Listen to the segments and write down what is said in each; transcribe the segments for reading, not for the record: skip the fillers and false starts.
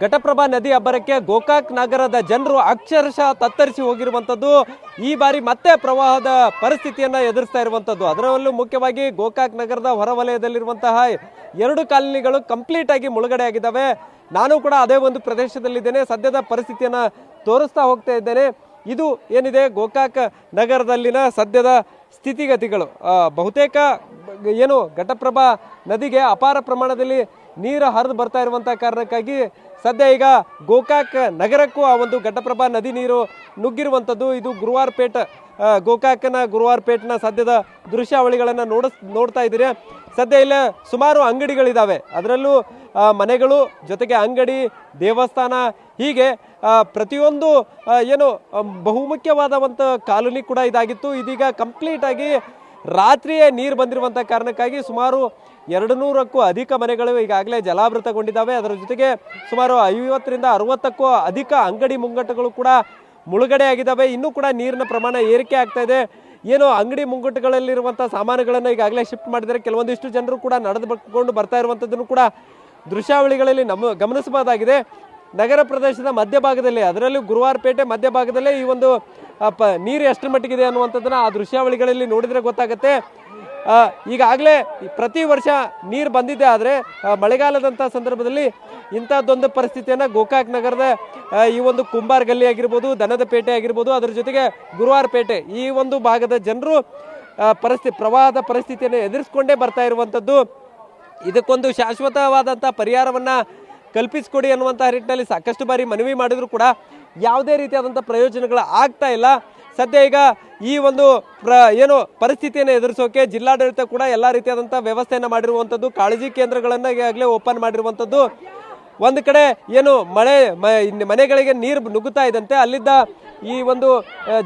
ಘಟಪ್ರಭಾ ನದಿ ಅಬ್ಬರಕ್ಕೆ ಗೋಕಾಕ್ ನಗರದ ಜನರು ಅಕ್ಷರಶಃ ತತ್ತರಿಸಿ ಹೋಗಿರುವಂಥದ್ದು. ಈ ಬಾರಿ ಮತ್ತೆ ಪ್ರವಾಹದ ಪರಿಸ್ಥಿತಿಯನ್ನ ಎದುರಿಸ್ತಾ ಇರುವಂಥದ್ದು. ಅದರಲ್ಲೂ ಮುಖ್ಯವಾಗಿ ಗೋಕಾಕ್ ನಗರದ ಹೊರವಲಯದಲ್ಲಿರುವಂತಹ 2 ಕಾಲನಿಗಳು ಕಂಪ್ಲೀಟ್ ಆಗಿ ಮುಳುಗಡೆ ಆಗಿದ್ದಾವೆ. ನಾನು ಕೂಡ ಅದೇ ಒಂದು ಪ್ರದೇಶದಲ್ಲಿದ್ದೇನೆ. ಸದ್ಯದ ಪರಿಸ್ಥಿತಿಯನ್ನ ತೋರಿಸ್ತಾ ಹೋಗ್ತಾ ಇದ್ದೇನೆ. ಇದು ಏನಿದೆ ಗೋಕಾಕ್ ನಗರದಲ್ಲಿನ ಸದ್ಯದ ಸ್ಥಿತಿಗತಿಗಳು. ಬಹುತೇಕ ಏನು ಘಟಪ್ರಭಾ ನದಿಗೆ ಅಪಾರ ಪ್ರಮಾಣದಲ್ಲಿ ನೀರು ಹರಿದು ಬರ್ತಾ ಇರುವಂತಹ ಕಾರಣಕ್ಕಾಗಿ ಸದ್ಯ ಈಗ ಗೋಕಾಕ್ ನಗರಕ್ಕೂ ಆ ಒಂದು ಘಟಪ್ರಭಾ ನದಿ ನೀರು ನುಗ್ಗಿರುವಂಥದ್ದು. ಇದು ಗುರುವಾರಪೇಟ್, ಗೋಕಾಕ್ನ ಗುರುವಾರಪೇಟ್ನ ಸದ್ಯದ ದೃಶ್ಯಾವಳಿಗಳನ್ನು ನೋಡ್ತಾ ಇದ್ದೀರಿ. ಸದ್ಯ ಇಲ್ಲ ಸುಮಾರು ಅಂಗಡಿಗಳಿದ್ದಾವೆ, ಅದರಲ್ಲೂ ಮನೆಗಳು ಜೊತೆಗೆ ಅಂಗಡಿ, ದೇವಸ್ಥಾನ, ಹೀಗೆ ಪ್ರತಿಯೊಂದು ಏನು ಬಹುಮುಖ್ಯವಾದಂಥ ಕಾಲೋನಿ ಕೂಡ ಇದಾಗಿತ್ತು. ಇದೀಗ ಕಂಪ್ಲೀಟ್ ಆಗಿ ರಾತ್ರಿಯೇ ನೀರು ಬಂದಿರುವಂಥ ಕಾರಣಕ್ಕಾಗಿ ಸುಮಾರು 200ಕ್ಕೂ ಅಧಿಕ ಮನೆಗಳು ಈಗಾಗಲೇ ಜಲಾವೃತಗೊಂಡಿದ್ದಾವೆ. ಅದರ ಜೊತೆಗೆ ಸುಮಾರು 50ರಿಂದ 60ಕ್ಕೂ ಅಧಿಕ ಅಂಗಡಿ ಮುಂಗಟ್ಟುಗಳು ಕೂಡ ಮುಳುಗಡೆ ಆಗಿದ್ದಾವೆ. ಇನ್ನೂ ಕೂಡ ನೀರಿನ ಪ್ರಮಾಣ ಏರಿಕೆ ಆಗ್ತಾ ಇದೆ. ಏನು ಅಂಗಡಿ ಮುಂಗಟ್ಟುಗಳಲ್ಲಿರುವಂಥ ಸಾಮಾನುಗಳನ್ನು ಈಗಾಗಲೇ ಶಿಫ್ಟ್ ಮಾಡಿದರೆ, ಕೆಲವೊಂದಿಷ್ಟು ಜನರು ಕೂಡ ನಡೆದುಕೊಂಡು ಬರ್ತಾ ಇರುವಂಥದ್ದನ್ನು ಕೂಡ ದೃಶ್ಯಾವಳಿಗಳಲ್ಲಿ ಗಮನಿಸಬಹುದಾಗಿದೆ. ನಗರ ಪ್ರದೇಶದ ಮಧ್ಯಭಾಗದಲ್ಲಿ, ಅದರಲ್ಲೂ ಗುರುವಾರಪೇಟೆ ಮಧ್ಯಭಾಗದಲ್ಲೇ ಈ ಒಂದು ನೀರು ಎಷ್ಟರ ಮಟ್ಟಿಗಿದೆ ಅನ್ನುವಂಥದ್ದನ್ನ ಆ ದೃಶ್ಯಾವಳಿಗಳಲ್ಲಿ ನೋಡಿದರೆ ಗೊತ್ತಾಗುತ್ತೆ. ಈಗಾಗಲೇ ಪ್ರತಿ ವರ್ಷ ನೀರು ಬಂದಿದ್ದೆ, ಆದರೆ ಮಳೆಗಾಲದಂಥ ಸಂದರ್ಭದಲ್ಲಿ ಇಂಥದ್ದೊಂದು ಪರಿಸ್ಥಿತಿಯನ್ನು ಗೋಕಾಕ್ ನಗರದ ಈ ಒಂದು ಕುಂಬಾರ್ ಗಲ್ಲಿ ಆಗಿರ್ಬೋದು, ದನದ ಪೇಟೆ ಆಗಿರ್ಬೋದು, ಅದರ ಜೊತೆಗೆ ಗುರುವಾರಪೇಟೆ ಈ ಒಂದು ಭಾಗದ ಜನರು ಪ್ರವಾಹದ ಪರಿಸ್ಥಿತಿಯನ್ನು ಎದುರಿಸ್ಕೊಂಡೇ ಬರ್ತಾ ಇರುವಂಥದ್ದು. ಇದಕ್ಕೊಂದು ಶಾಶ್ವತವಾದಂಥ ಪರಿಹಾರವನ್ನು ಕಲ್ಪಿಸಿಕೊಡಿ ಅನ್ನುವಂಥ ನಿಟ್ಟಿನಲ್ಲಿ ಸಾಕಷ್ಟು ಬಾರಿ ಮನವಿ ಮಾಡಿದ್ರು ಕೂಡ ಯಾವುದೇ ರೀತಿಯಾದಂಥ ಪ್ರಯೋಜನಗಳು ಆಗ್ತಾ ಇಲ್ಲ. ಸದ್ಯ ಈಗ ಈ ಒಂದು ಏನು ಪರಿಸ್ಥಿತಿಯನ್ನು ಎದುರಿಸೋಕೆ ಜಿಲ್ಲಾಡಳಿತ ಕೂಡ ಎಲ್ಲ ರೀತಿಯಾದಂಥ ವ್ಯವಸ್ಥೆಯನ್ನು ಮಾಡಿರುವಂಥದ್ದು. ಕಾಳಜಿ ಕೇಂದ್ರಗಳನ್ನು ಈಗಾಗಲೇ ಓಪನ್ ಮಾಡಿರುವಂಥದ್ದು. ಒಂದು ಕಡೆ ಏನು ಮನೆಗಳಿಗೆ ನೀರು ನುಗ್ಗುತ್ತಾ ಇದ್ದಂತೆ ಅಲ್ಲಿದ್ದ ಈ ಒಂದು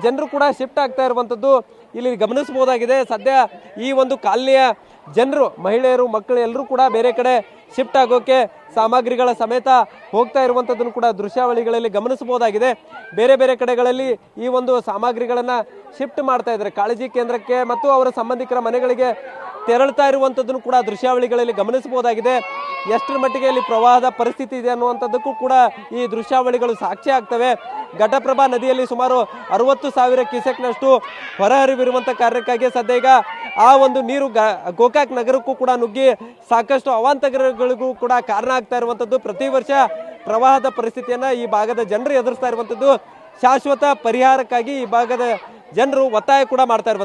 ಜನರು ಕೂಡ ಶಿಫ್ಟ್ ಆಗ್ತಾ ಇರುವಂಥದ್ದು ಇಲ್ಲಿ ಗಮನಿಸಬಹುದಾಗಿದೆ. ಸದ್ಯ ಈ ಒಂದು ಕಾಲನಿಯ ಜನರು, ಮಹಿಳೆಯರು, ಮಕ್ಕಳು ಎಲ್ಲರೂ ಕೂಡ ಬೇರೆ ಕಡೆ ಶಿಫ್ಟ್ ಆಗೋಕೆ ಸಾಮಗ್ರಿಗಳ ಸಮೇತ ಹೋಗ್ತಾ ಇರುವಂಥದ್ದನ್ನು ಕೂಡ ದೃಶ್ಯಾವಳಿಗಳಲ್ಲಿ ಗಮನಿಸಬಹುದಾಗಿದೆ. ಬೇರೆ ಬೇರೆ ಕಡೆಗಳಲ್ಲಿ ಈ ಒಂದು ಸಾಮಗ್ರಿಗಳನ್ನು ಶಿಫ್ಟ್ ಮಾಡ್ತಾ ಇದ್ದಾರೆ ಕಾಳಜಿ ಕೇಂದ್ರಕ್ಕೆ ಮತ್ತು ಅವರ ಸಂಬಂಧಿಕರ ಮನೆಗಳಿಗೆ ತೆರಳ್ತಾ ಇರುವಂಥದ್ದನ್ನು ಕೂಡ ದೃಶ್ಯಾವಳಿಗಳಲ್ಲಿ ಗಮನಿಸಬಹುದಾಗಿದೆ. ಎಷ್ಟರ ಮಟ್ಟಿಗೆ ಇಲ್ಲಿ ಪ್ರವಾಹದ ಪರಿಸ್ಥಿತಿ ಇದೆ ಅನ್ನುವಂಥದ್ದಕ್ಕೂ ಕೂಡ ಈ ದೃಶ್ಯಾವಳಿಗಳು ಸಾಕ್ಷಿ ಆಗ್ತವೆ. ಘಟಪ್ರಭಾ ನದಿಯಲ್ಲಿ ಸುಮಾರು 60,000 ಕ್ಯೂಸೆಕ್ನಷ್ಟು ಹೊರಹರಿವಿರುವಂಥ ಕಾರಣಕ್ಕಾಗಿ ಸದ್ಯ ಈಗ ಆ ಒಂದು ನೀರು ಗೋಕಾಕ್ ನಗರಕ್ಕೂ ಕೂಡ ನುಗ್ಗಿ ಸಾಕಷ್ಟು ಅವಾಂತರಗಳಿಗೂ ಕೂಡ ಕಾರಣ ಆಗ್ತಾ ಇರುವಂಥದ್ದು. ಪ್ರತಿ ವರ್ಷ ಪ್ರವಾಹದ ಪರಿಸ್ಥಿತಿಯನ್ನು ಈ ಭಾಗದ ಜನರು ಎದುರಿಸ್ತಾ ಇರುವಂಥದ್ದು. ಶಾಶ್ವತ ಪರಿಹಾರಕ್ಕಾಗಿ ಈ ಭಾಗದ ಜನರು ಒತ್ತಾಯ ಕೂಡ ಮಾಡ್ತಾ ಇರುವಂಥದ್ದು.